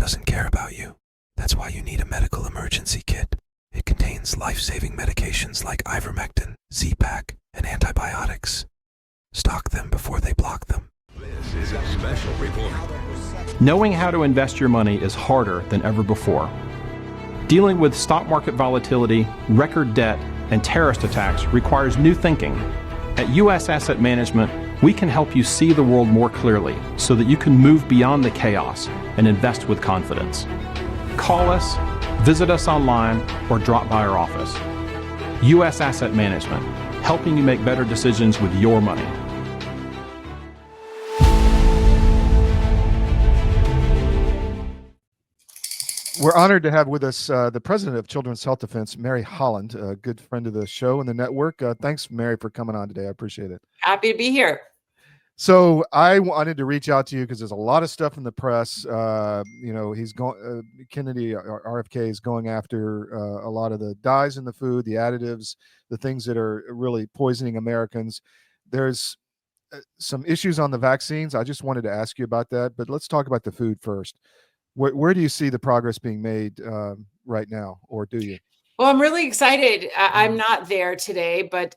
doesn't care about you. That's why you need a medical emergency kit. It contains life-saving medications like ivermectin, Z-Pak, and antibiotics. Stock them before they block them. This is a special report. Knowing how to invest your money is harder than ever before. Dealing with stock market volatility, record debt, and terrorist attacks requires new thinking. At U.S. Asset Management, we can help you see the world more clearly so that you can move beyond the chaos and invest with confidence. Call us, visit us online, or drop by our office. U.S. Asset Management, helping you make better decisions with your money. We're honored to have with us the president of Children's Health Defense, Mary Holland, a good friend of the show and the network. Thanks, Mary, for coming on today. I appreciate it. Happy to be here. So I wanted to reach out to you because there's a lot of stuff in the press. He's going. Kennedy RFK is going after a lot of the dyes in the food, the additives, the things that are really poisoning Americans. There's some issues on the vaccines. I just wanted to ask you about that, but let's talk about the food first. Where do you see the progress being made right now, or do you? Well, I'm really excited. I'm not there today, but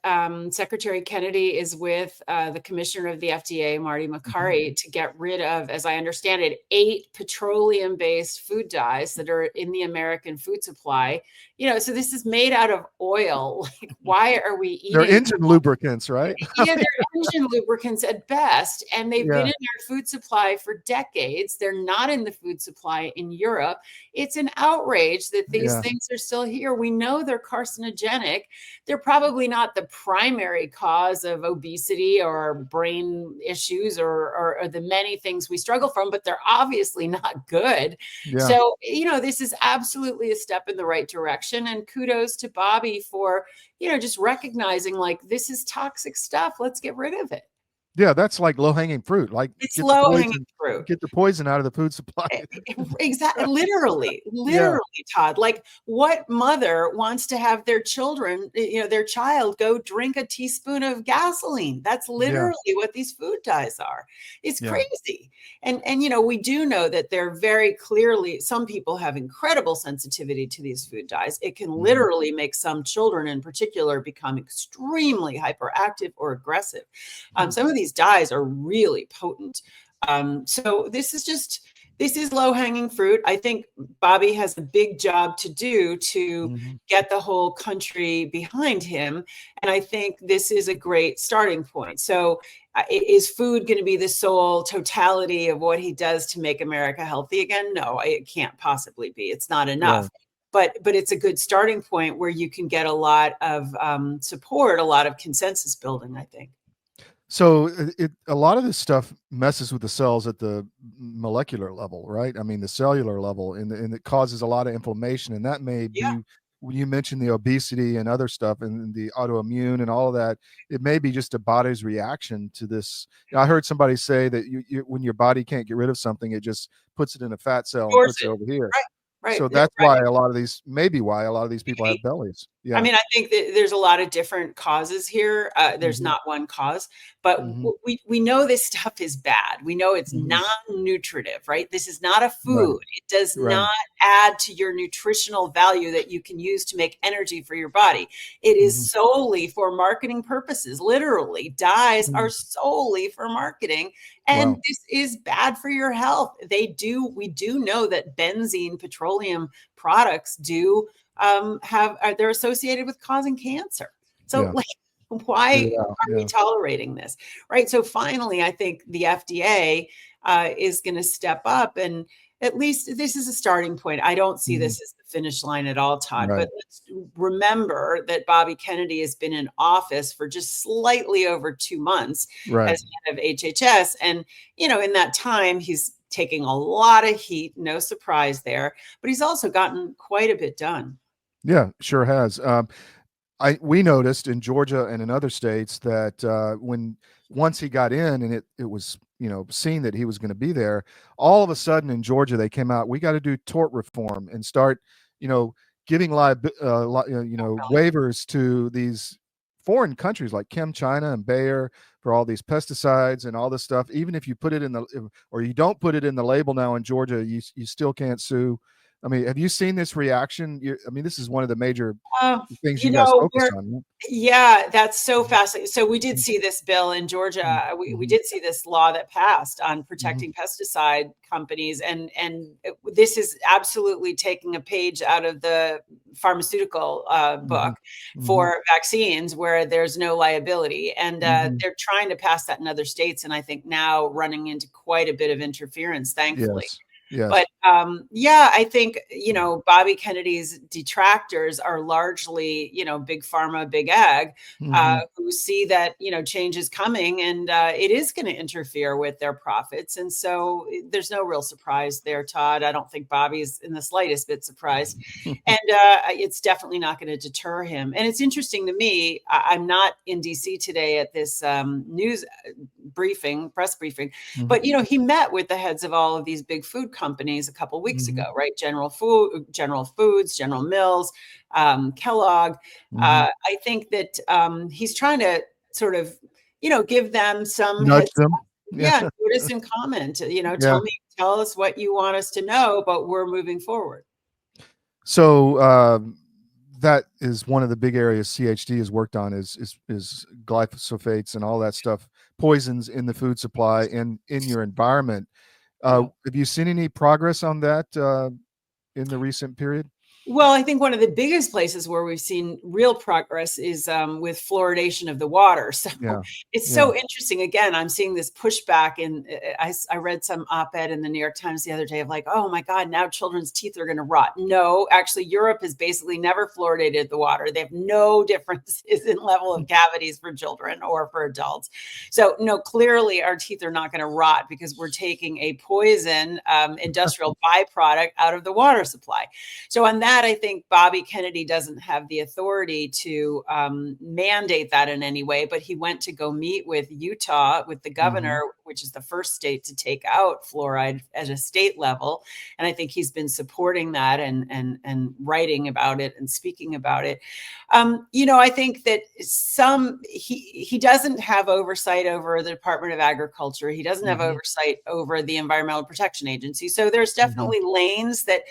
Secretary Kennedy is with the commissioner of the FDA, Marty Makary, to get rid of, as I understand it, 8 petroleum-based food dyes that are in the American food supply. So this is made out of oil. Like, why are we eating? They're engine lubricants, right? Yeah, they're engine lubricants at best, and they've been in our food supply for decades. They're not in the food supply in Europe. It's an outrage that these things are still here. We know they're carcinogenic. They're probably not the primary cause of obesity or brain issues or the many things we struggle from, but they're obviously not good. Yeah. So, this is absolutely a step in the right direction. And kudos to Bobby for, just recognizing, like, this is toxic stuff. Let's get rid of it. Yeah, that's like low-hanging fruit. Like, it's low-hanging fruit. Get the poison out of the food supply. Exactly. Literally, Todd. Like, what mother wants to have their children, their child go drink a teaspoon of gasoline? That's literally what these food dyes are. It's crazy. And we do know that they're very clearly, some people have incredible sensitivity to these food dyes. It can literally make some children in particular become extremely hyperactive or aggressive. Some of these dyes are really potent. So this is low-hanging fruit. I think Bobby has a big job to do to get the whole country behind him. And I think this is a great starting point. So is food going to be the sole totality of what he does to make America healthy again? No, it can't possibly be. It's not enough. But it's a good starting point where you can get a lot of support, a lot of consensus building, I think. So a lot of this stuff messes with the cells at the molecular level, right? I mean, the cellular level, and it causes a lot of inflammation. And that may be, when you mentioned the obesity and other stuff and the autoimmune and all of that, it may be just a body's reaction to this. I heard somebody say that when your body can't get rid of something, it just puts it in a fat cell and puts it over here. Right. So that's why a lot of these people have bellies. Yeah. I mean, I think that there's a lot of different causes here. There's not one cause, but we know this stuff is bad. We know it's non-nutritive, right? This is not a food. It does not add to your nutritional value that you can use to make energy for your body. It is solely for marketing purposes. Literally, dyes are solely for marketing. And this is bad for your health. We do know that benzene, petroleum products they're associated with causing cancer. So why are we tolerating this? Right. So finally, I think the FDA is going to step up, and at least this is a starting point. I don't see this as the finish line at all, Todd, but let's remember that Bobby Kennedy has been in office for just slightly over 2 months as head of HHS. And, in that time, he's taking a lot of heat, no surprise there, but he's also gotten quite a bit done. Yeah, sure has. We noticed in Georgia and in other states that once he got in and it was seen that he was going to be there, all of a sudden in Georgia they came out, we got to do tort reform and start giving waivers to these foreign countries like China and Bayer for all these pesticides and all this stuff. Even if you put it in or you don't put it in the label now in Georgia, you still can't sue. I mean, have you seen this reaction? I mean, this is one of the major things you guys focus on. Yeah, that's so fascinating. So we did see this bill in Georgia. We did see this law that passed on protecting pesticide companies, and this is absolutely taking a page out of the pharmaceutical book for vaccines, where there's no liability, and they're trying to pass that in other states, and I think now running into quite a bit of interference, thankfully. Yes. But I think, Bobby Kennedy's detractors are largely, big pharma, big ag, who see that, change is coming, and it is going to interfere with their profits. And so there's no real surprise there, Todd. I don't think Bobby's in the slightest bit surprised. And it's definitely not going to deter him. And it's interesting to me, I'm not in DC today at this news press briefing, but, he met with the heads of all of these big food companies a couple of weeks ago, right? General Foods, General Mills, Kellogg. I think that he's trying to sort of, give them some nudge them. Notice and comment. Tell us what you want us to know, but we're moving forward. So that is one of the big areas CHD has worked on is glyphosates and all that stuff, poisons in the food supply and in your environment. Have you seen any progress on that in the recent period? Well, I think one of the biggest places where we've seen real progress is with fluoridation of the water. So it's so interesting. Again, I'm seeing this pushback, and I read some op-ed in the New York Times the other day of like, oh my God, now children's teeth are going to rot. No, actually, Europe has basically never fluoridated the water. They have no differences in level of cavities for children or for adults. So no, clearly our teeth are not going to rot because we're taking a poison industrial byproduct out of the water supply. So on that, I think Bobby Kennedy doesn't have the authority to mandate that in any way, but he went to go meet with Utah, with the governor, which is the first state to take out fluoride at a state level. And I think he's been supporting that and writing about it and speaking about it. I think that he doesn't have oversight over the Department of Agriculture. He doesn't have oversight over the Environmental Protection Agency. So there's definitely lanes that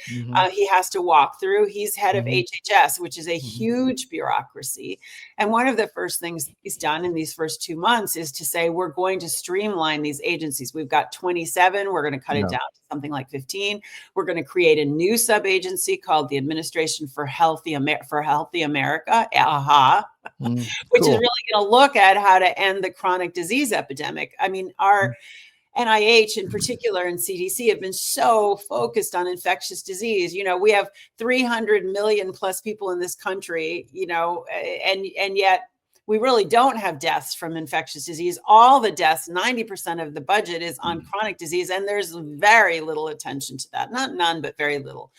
he has to walk through. He's head of HHS, which is a huge bureaucracy. And one of the first things he's done in these first 2 months is to say, we're going to streamline these agencies. We've got 27. We're going to cut it down to something like 15. We're going to create a new sub-agency called the Administration for Healthy America, AHA, which is really going to look at how to end the chronic disease epidemic. I mean, our NIH in particular and CDC have been so focused on infectious disease. We have 300 million plus people in this country, and yet we really don't have deaths from infectious disease. All the deaths, 90% of the budget is on chronic disease, and there's very little attention to that. Not none, but very little.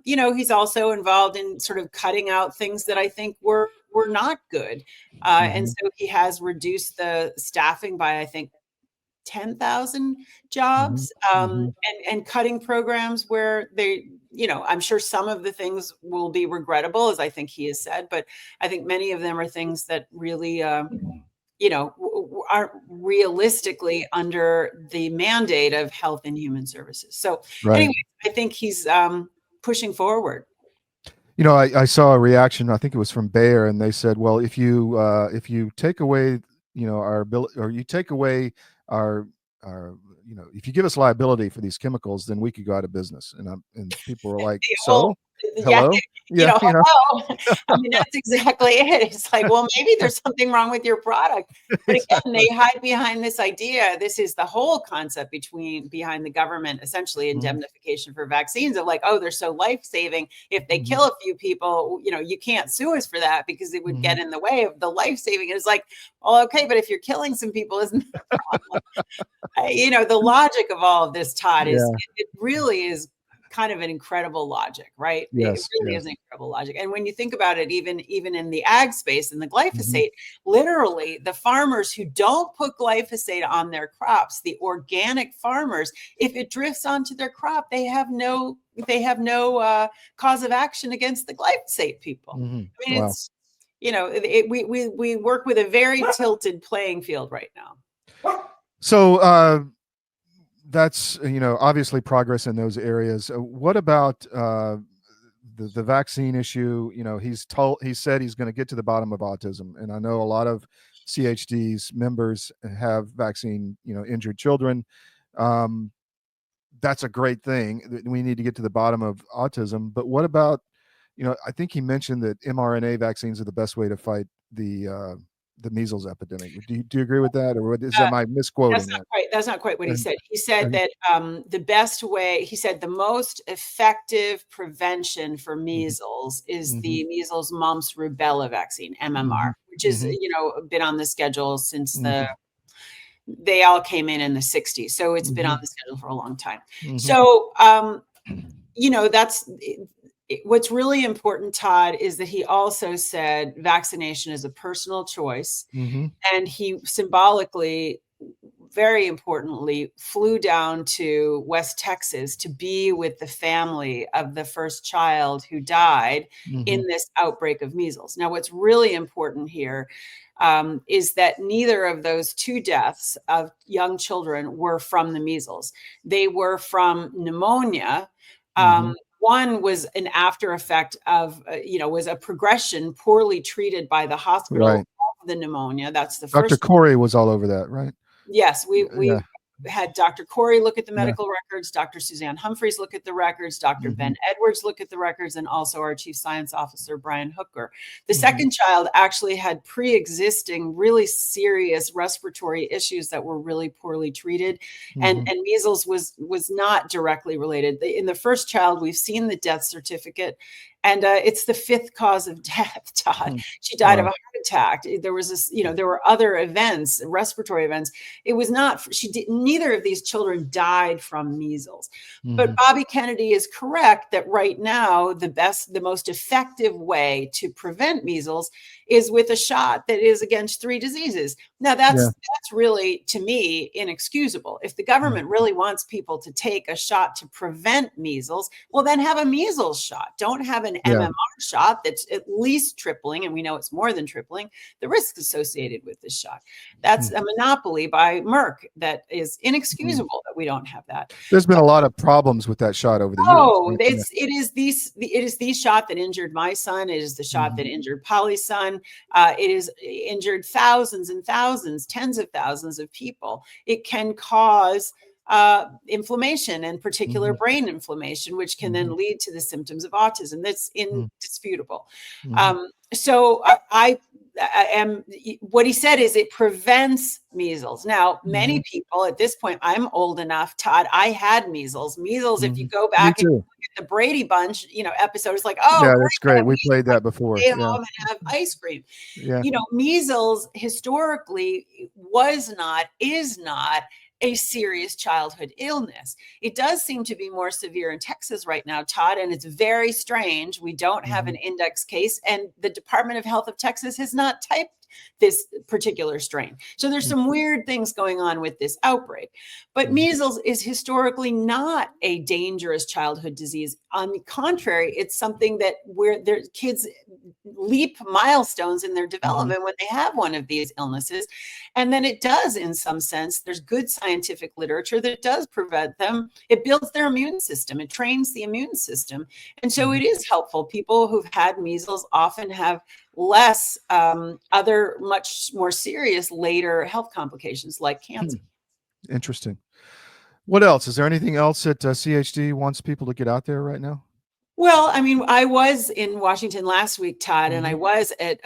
He's also involved in sort of cutting out things that I think were not good. And so he has reduced the staffing by, I think, 10,000 jobs, and cutting programs where they, I'm sure some of the things will be regrettable, as I think he has said, but I think many of them are things that really, aren't realistically under the mandate of Health and Human Services. So anyway, I think he's pushing forward. I saw a reaction, I think it was from Bayer, and they said, well, if you take away, our ability, or you take away our if you give us liability for these chemicals, then we could go out of business. And people were like, hello. Hello. I mean, that's exactly it. It's like, well, maybe there's something wrong with your product. But again, they hide behind this idea. This is the whole concept behind the government, essentially indemnification for vaccines of like, oh, they're so life-saving. If they kill a few people, you can't sue us for that because it would get in the way of the life-saving. It's like, well, okay, but if you're killing some people, isn't that a problem? The logic of all of this, Todd, is it really is kind of an incredible logic, right? It really is an incredible logic. And when you think about it, even in the ag space and the glyphosate, literally the farmers who don't put glyphosate on their crops, the organic farmers, if it drifts onto their crop, they have no cause of action against the glyphosate people. I mean, we work with a very tilted playing field right now. So that's obviously progress in those areas. What about the vaccine issue? He said he's going to get to the bottom of autism, and I know a lot of CHD's members have vaccine injured children. That's a great thing. We need to get to the bottom of autism. But what about, I think he mentioned that mRNA vaccines are the best way to fight the measles epidemic. Do you agree with that, or am I misquoting that? That's not quite what he said. He said that the best way, he said the most effective prevention for measles is the measles, mumps, rubella vaccine, MMR, which is been on the schedule since they all came in the 60s. So it's been on the schedule for a long time. So, that's what's really important, Todd, is that he also said vaccination is a personal choice. And he symbolically, very importantly, flew down to West Texas to be with the family of the first child who died in this outbreak of measles. Now, what's really important here is that neither of those two deaths of young children were from the measles. They were from pneumonia. One was an after effect of, was a progression poorly treated by the hospital of the pneumonia. That's the first. Dr. Corey was all over that, right? Yes, we had Dr. Corey look at the medical records, Dr. Suzanne Humphreys look at the records, Dr. Ben Edwards look at the records, and also our chief science officer, Brian Hooker. The second child actually had pre-existing really serious respiratory issues that were really poorly treated. And measles was not directly related. In the first child, we've seen the death certificate, and it's the 5th cause of death, Todd. She died of a heart attack. There was this, there were other events, respiratory events. It was not, neither of these children died from measles. But Bobby Kennedy is correct that right now, the most effective way to prevent measles is with a shot that is against 3 diseases. Now that's really, to me, inexcusable. If the government really wants people to take a shot to prevent measles, well, then have a measles shot. Don't have an MMR shot that's at least tripling, and we know it's more than tripling, the risks associated with this shot. That's a monopoly by Merck that is inexcusable that we don't have that. There's been a lot of problems with that shot over the years. Oh, it is the shot that injured my son. It is the shot that injured Polly's son. It has injured thousands and thousands, tens of thousands of people. It can cause inflammation, and particular brain inflammation, which can then lead to the symptoms of autism. That's indisputable. So I am, what he said is it prevents measles. Now, many people at this point, I'm old enough, Todd, I had measles. Measles, if you go back and look at the Brady Bunch, episode, it's like, oh, yeah, that's great. We played that before. Stay home and have ice cream. Measles historically is not a serious childhood illness. It does seem to be more severe in Texas right now, Todd, and it's very strange. We don't have an index case, and the Department of Health of Texas has not typed this particular strain. So there's some weird things going on with this outbreak. But measles is historically not a dangerous childhood disease. On the contrary, it's something that where their kids leap milestones in their development when they have one of these illnesses. And then it does, in some sense, there's good scientific literature that does prevent them. It builds their immune system. It trains the immune system. And so it is helpful. People who've had measles often have less other much more serious later health complications like cancer. Interesting. What else? Is there anything else that CHD wants people to get out there right now? Well, I mean, I was in Washington last week, Todd, and I was at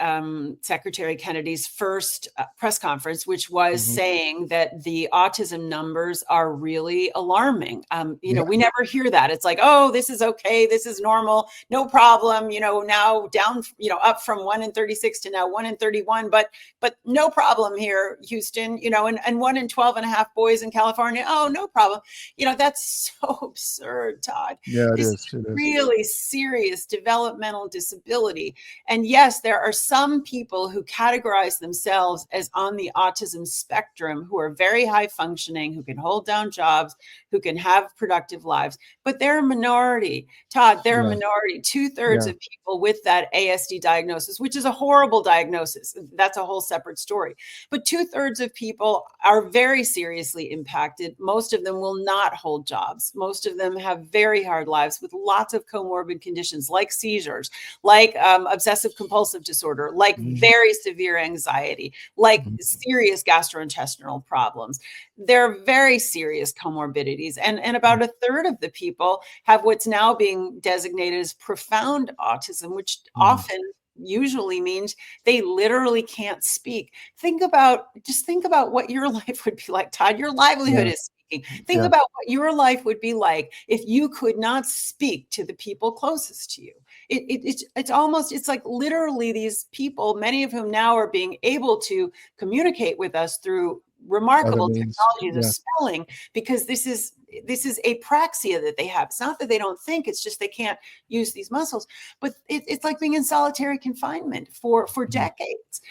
Secretary Kennedy's first press conference, which was saying that the autism numbers are really alarming. We never hear that. It's like, oh, this is okay. This is normal. No problem. Now down, up from 1 in 36 to now 1 in 31, but no problem here, Houston, and 1 in 12 and a half boys in California. Oh, no problem. That's so absurd, Todd. Yeah, it is. Really serious developmental disability. And yes, there are some people who categorize themselves as on the autism spectrum who are very high functioning, who can hold down jobs, who can have productive lives, but they're a minority. Todd, they're a minority. 2/3 of people with that ASD diagnosis, which is a horrible diagnosis. That's a whole separate story. But 2/3 of people are very seriously impacted. Most of them will not hold jobs. Most of them have very hard lives with lots of comorbid conditions like seizures, like obsessive compulsive disorder, like very severe anxiety, like serious gastrointestinal problems. They're very serious comorbidities. And about 1/3 of the people have what's now being designated as profound autism, which often usually means they literally can't speak. Just think about what your life would be like, Todd. Your livelihood is speaking. Think about what your life would be like if you could not speak to the people closest to you. It's like literally these people, many of whom now are being able to communicate with us through remarkable technologies of spelling, because this is apraxia that they have. It's not that they don't think, it's just they can't use these muscles. But it's like being in solitary confinement for decades.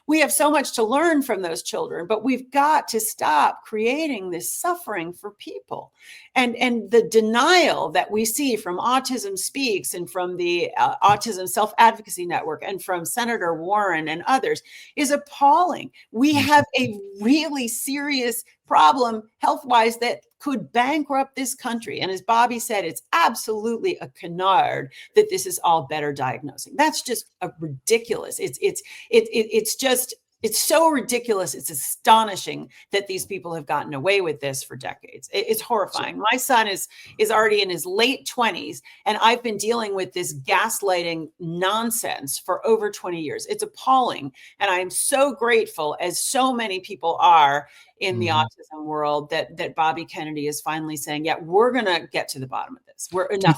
We have so much to learn from those children, but we've got to stop creating this suffering for people. And the denial that we see from Autism Speaks and from the Autism Self-Advocacy Network and from Senator Warren and others is appalling. We have a really serious problem health-wise that could bankrupt this country. And as Bobby said, it's absolutely a canard that this is all better diagnosing. That's just a ridiculous. It's so ridiculous. It's astonishing that these people have gotten away with this for decades. It's horrifying. My son is already in his late 20s, and I've been dealing with this gaslighting nonsense for over 20 years. It's appalling. And I'm so grateful, as so many people are in the autism world, that Bobby Kennedy is finally saying, yeah, we're going to get to the bottom of this. We're enough.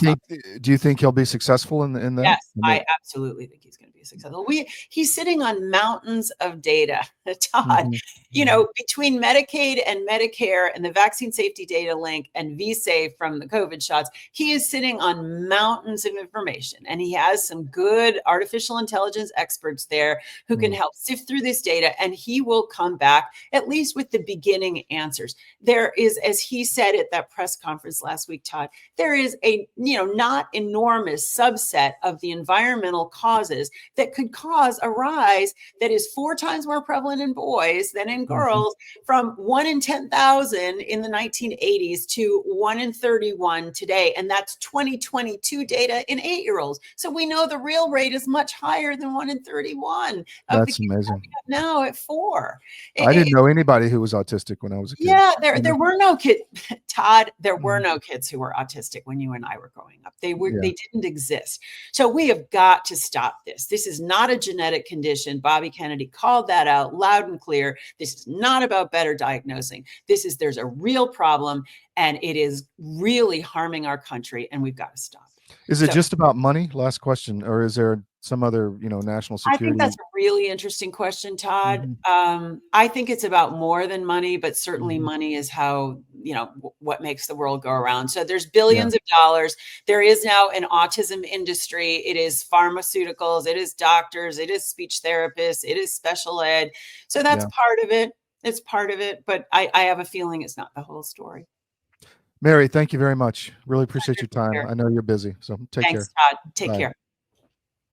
Do you think he'll be successful in that? Yes, I absolutely think he's going to be successful. He's sitting on mountains of data, Todd. Between Medicaid and Medicare and the vaccine safety data link and vSafe from the COVID shots, he is sitting on mountains of information, and he has some good artificial intelligence experts there who can help sift through this data, and he will come back at least with the beginning answers. There is, as he said at that press conference last week, Todd, there is a not enormous subset of the environmental causes that could cause a rise that is 4 times more prevalent in boys than in girls, from 1 in 10,000 in the 1980s to 1 in 31 today. And that's 2022 data in 8-year-olds. So we know the real rate is much higher than 1 in 31. That's amazing. Now at 4. I didn't know anybody who was autistic when I was a kid. Yeah, there were no kids, Todd. There were no kids who were autistic when you and I were growing up. They didn't exist. So we have got to stop this. This is not a genetic condition. Bobby Kennedy called that out loud and clear. This is not about better diagnosing. There's a real problem, and it is really harming our country, and we've got to stop. Is it just about money? Last question. Or is there some other, national security? I think that's a really interesting question, Todd. I think it's about more than money, but certainly money is how, what makes the world go around. So there's billions of dollars. There is now an autism industry. It is pharmaceuticals. It is doctors. It is speech therapists. It is special ed. So that's part of it. It's part of it. But I have a feeling it's not the whole story. Mary, thank you very much. Really appreciate your time. I know you're busy. So take care. Thanks, Todd. Take care.